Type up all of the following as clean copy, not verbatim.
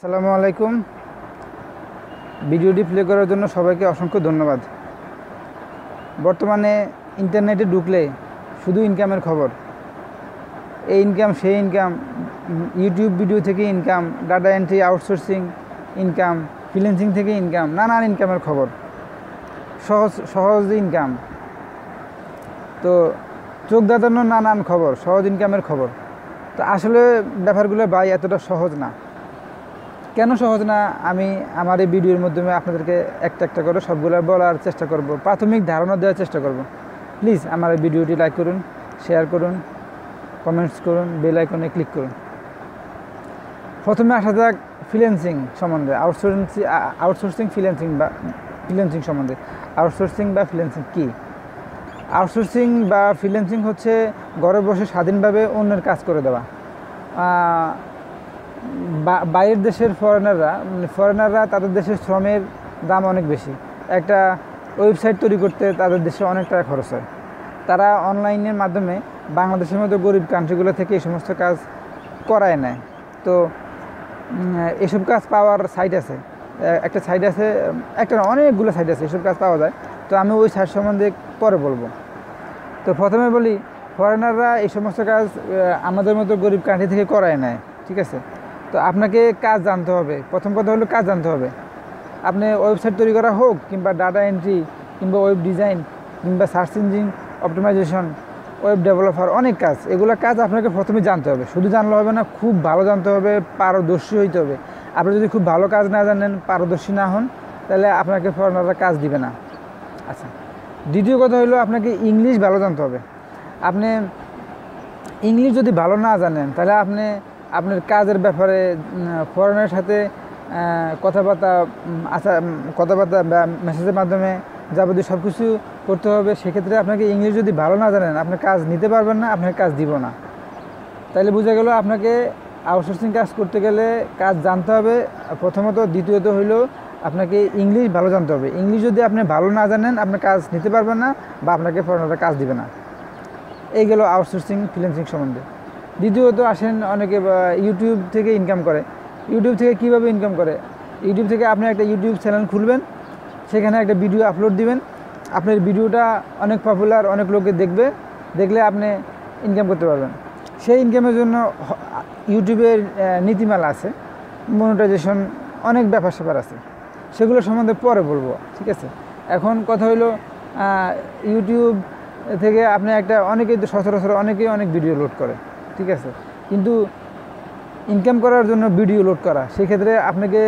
আসসালামু আলাইকুম। ভিডিওটি প্লে করার জন্য সবাইকে অসংখ্য ধন্যবাদ। বর্তমানে ইন্টারনেটে ঢুকলে শুধু ইনকামের খবর, এই ইনকাম সেই ইনকাম, ইউটিউব ভিডিও থেকে income, data entry, outsourcing income, freelancing থেকে ইনকাম, নানান ইনকামের খবর, সহজ ইনকাম। তো চোখ ধাঁধানো নানান খবর, সহজ ইনকামের খবর। তো আসলে ব্যাপারগুলো ভাই এতটা সহজ না। কেন সহজ না, আমি আমার এই ভিডিওর মাধ্যমে আপনাদেরকে একটা করে সবগুলো বলার চেষ্টা করব, প্রাথমিক ধারণা দেওয়ার চেষ্টা করব। প্লিজ আমার এই ভিডিওটি লাইক করুন, শেয়ার করুন, কমেন্টস করুন, বেল আইকনে ক্লিক করুন। প্রথমে আসা যাক ফ্রিল্যান্সিং সম্বন্ধে, আউটসোর্সিং ফ্রিল্যান্সিং সম্বন্ধে। আউটসোর্সিং বা ফ্রিল্যান্সিং কী? আউটসোর্সিং বা ফ্রিল্যান্সিং হচ্ছে ঘরে বসে স্বাধীনভাবে অন্যের কাজ করে দেওয়া। বাইরের দেশের ফরেনাররা তাদের দেশের শ্রমের দাম অনেক বেশি। একটা ওয়েবসাইট তৈরি করতে তাদের দেশে অনেক টাকা খরচ হয়। তারা অনলাইনের মাধ্যমে বাংলাদেশের মতো গরিব কান্ট্রিগুলো থেকে এই সমস্ত কাজ করায় নেয়। তো এসব কাজ পাওয়ার সাইট আছে, অনেকগুলো সাইট আছে, এসব কাজ পাওয়া যায়। তো আমি ওই সাইট সম্বন্ধে পরে বলবো। তো প্রথমে বলি, ফরেনাররা এই সমস্ত কাজ আমাদের মতো গরিব কান্ট্রি থেকে করায় নেয়, ঠিক আছে? তো আপনাকে কাজ জানতে হবে। প্রথম কথা হলো কাজ জানতে হবে। আপনি ওয়েবসাইট তৈরি করা হোক, কিংবা ডাটা এন্ট্রি, কিংবা ওয়েব ডিজাইন, কিংবা search engine optimisation, web developer, অনেক কাজ। এগুলো কাজ আপনাকে প্রথমে জানতে হবে। শুধু জানলে হবে না, খুব ভালো জানতে হবে, পারদর্শী হইতে হবে। আপনি যদি খুব ভালো কাজ না জানেন, পারদর্শী না হন, তাহলে আপনাকে ফরেনাররা কাজ দিবে না। আচ্ছা, দ্বিতীয় কথা হলো আপনাকে ইংলিশ ভালো জানতে হবে। আপনি ইংলিশ যদি ভালো না জানেন, তাহলে আপনার কাজের ব্যাপারে ফরেনের সাথে কথাবার্তা বা মেসেজের মাধ্যমে যাবতীয় সব কিছু করতে হবে। সেক্ষেত্রে আপনাকে ইংলিশ যদি ভালো না জানেন, আপনি কাজ নিতে পারবেন না, আপনার কাজ দিব না। তাইলে বোঝা গেল আপনাকে আউটসোর্সিং কাজ করতে গেলে কাজ জানতে হবে প্রথমত। দ্বিতীয়ত হইলো আপনাকে ইংলিশ ভালো জানতে হবে। ইংলিশ যদি আপনি ভালো না জানেন, আপনি কাজ নিতে পারবেন না, বা আপনাকে ফরেনাররা কাজ দিবে না। এই গেল আউটসোর্সিং ফ্রিল্যান্সিং সম্বন্ধে। দ্বিতীয়ত আসেন, অনেকে ইউটিউব থেকে ইনকাম করে। ইউটিউব থেকে কীভাবে ইনকাম করে? ইউটিউব থেকে আপনি একটা ইউটিউব চ্যানেল খুলবেন, সেখানে একটা ভিডিও আপলোড দিবেন। আপনার ভিডিওটা অনেক পপুলার, অনেক লোকে দেখলে আপনি ইনকাম করতে পারবেন। সেই ইনকামের জন্য ইউটিউবের নীতিমালা আছে, মনিটাইজেশন, অনেক ব্যাপার আছে, সেগুলো সম্বন্ধে পরে বলবো, ঠিক আছে? এখন কথা হলো, ইউটিউব থেকে আপনি অনেকেই তো সচরাচর অনেক ভিডিও লোড করে, ঠিক আছে? কিন্তু ইনকাম করার জন্য ভিডিও লোড করা, সেক্ষেত্রে আপনাকে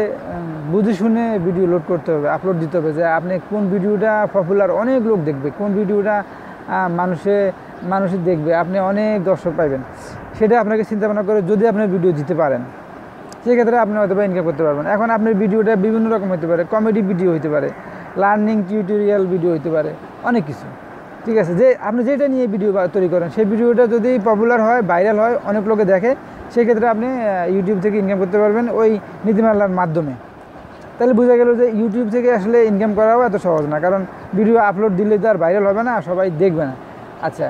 বুঝে শুনে ভিডিও লোড করতে হবে, আপলোড দিতে হবে, যে আপনি কোন ভিডিওটা পপুলার, অনেক লোক দেখবে, কোন ভিডিওটা মানুষে দেখবে, আপনি অনেক দর্শক পাইবেন। সেটা আপনাকে চিন্তা ভাবনা করে যদি আপনি ভিডিও দিতে পারেন, সেক্ষেত্রে আপনি হয়তো ইনকাম করতে পারবেন। এখন আপনার ভিডিওটা বিভিন্ন রকম হতে পারে, কমেডি ভিডিও হতে পারে, লার্নিং টিউটোরিয়াল ভিডিও হতে পারে, অনেক কিছু, ঠিক আছে? যে আপনি যেটা নিয়ে ভিডিও তৈরি করেন, সেই ভিডিওটা যদি পপুলার হয়, ভাইরাল হয়, অনেক লোকে দেখে, সেক্ষেত্রে আপনি ইউটিউব থেকে ইনকাম করতে পারবেন ওই নীতিমালার মাধ্যমে। তাহলে বোঝা গেল যে ইউটিউব থেকে আসলে ইনকাম করাও এত সহজ না, কারণ ভিডিও আপলোড দিলে তো আর ভাইরাল হবে না, সবাই দেখবে না। আচ্ছা,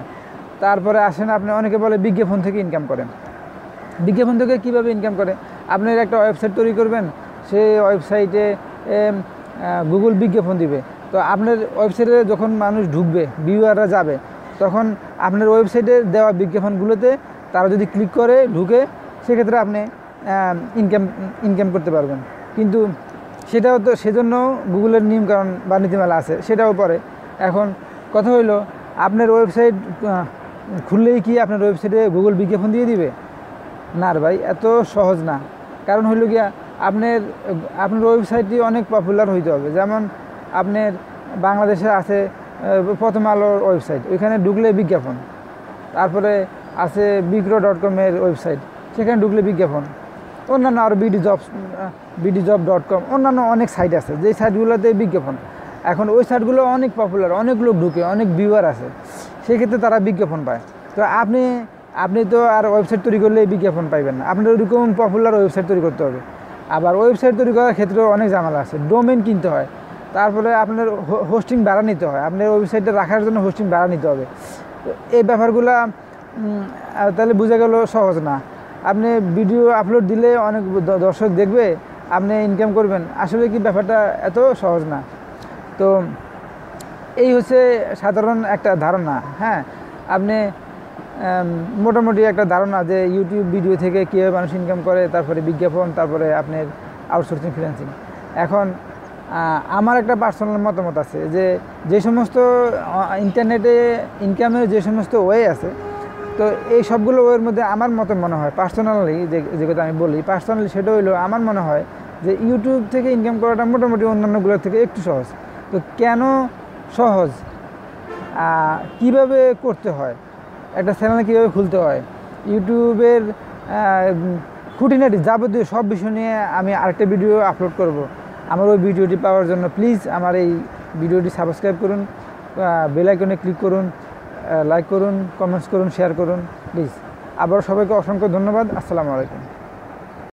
তারপরে আসেন, আপনি অনেকে বলে বিজ্ঞাপন থেকে ইনকাম করেন। বিজ্ঞাপন থেকে কীভাবে ইনকাম করে? আপনার একটা ওয়েবসাইট তৈরি করবেন, সেই ওয়েবসাইটে গুগল বিজ্ঞাপন দিবে। তো আপনার ওয়েবসাইটে যখন মানুষ ঢুকবে, ভিউয়াররা যাবে, তখন আপনার ওয়েবসাইটে দেওয়া বিজ্ঞাপনগুলোতে তারা যদি ক্লিক করে ঢুকে, সেক্ষেত্রে আপনি ইনকাম করতে পারবেন। কিন্তু সেজন্য গুগলের নিয়মকানুন বা নীতিমালা আছে, সেটাও পরে। এখন কথা হইল, আপনার ওয়েবসাইট খুললেই কি আপনার ওয়েবসাইটে গুগল বিজ্ঞাপন দিয়ে দিবে? না রে ভাই, এত সহজ না। কারণ হইল গিয়া, আপনার ওয়েবসাইটটি অনেক পপুলার হইতে হবে। যেমন আপনার বাংলাদেশে আছে প্রথম আলোর ওয়েবসাইট, ওইখানে ঢুকলে বিজ্ঞাপন। তারপরে আছে bigro.com-এর ওয়েবসাইট, সেখানে ঢুকলে বিজ্ঞাপন। অন্যান্য আরও bdjob.com, অন্যান্য অনেক সাইট আছে, যেই সাইটগুলোতে বিজ্ঞাপন। এখন ওই সাইটগুলো অনেক পপুলার, অনেক লোক ঢুকে, অনেক ভিউয়ার আছে, সেক্ষেত্রে তারা বিজ্ঞাপন পায়। তো আপনি তো আর ওয়েবসাইট তৈরি করলে বিজ্ঞাপন পাইবেন না, আপনার ওইরকম পপুলার ওয়েবসাইট তৈরি করতে হবে। আবার ওয়েবসাইট তৈরি করার ক্ষেত্রেও অনেক ঝামেলা আছে, ডোমেন কিনতে হয়, তারপরে আপনার হোস্টিং ভাড়া নিতে হয়, আপনার ওয়েবসাইটে রাখার জন্য হোস্টিং ভাড়া নিতে হবে। তো এই ব্যাপারগুলো তাহলে বোঝা গেল সহজ না। আপনি ভিডিও আপলোড দিলে অনেক দর্শক দেখবে, আপনি ইনকাম করবেন, আসলে কি ব্যাপারটা এত সহজ না। তো এই হচ্ছে সাধারণ একটা ধারণা। হ্যাঁ, আপনি মোটামুটি একটা ধারণা যে ইউটিউব ভিডিও থেকে কীভাবে মানুষ ইনকাম করে, তারপরে বিজ্ঞাপন, তারপরে আপনার আউটসোর্সিং ফ্রিল্যান্সিং। এখন আমার একটা পার্সোনাল মতামত আছে যে যে সমস্ত ইন্টারনেটে ইনকামের যে সমস্ত ওয়ে আছে, তো এই সবগুলো ওয়ের মধ্যে আমার মতো মনে হয় পার্সোনালি, যে কথা আমি বলি পার্সোনালি, সেটা হইলো আমার মনে হয় যে ইউটিউব থেকে ইনকাম করাটা মোটামুটি অন্যান্যগুলোর থেকে একটু সহজ। তো কেন সহজ, কিভাবে করতে হয়, একটা চ্যানেল কীভাবে খুলতে হয়, ইউটিউবের খুঁটিনাটি যাবতীয় সব বিষয় নিয়ে আমি আরেকটা ভিডিও আপলোড করব। আমার ওই ভিডিওটি পাওয়ার জন্য প্লিজ আমার এই ভিডিওটি সাবস্ক্রাইব করুন, বেল আইকনে ক্লিক করুন, লাইক করুন, কমেন্টস করুন, শেয়ার করুন প্লিজ। আবার সবাইকে অসংখ্য ধন্যবাদ। আসসালামু আলাইকুম।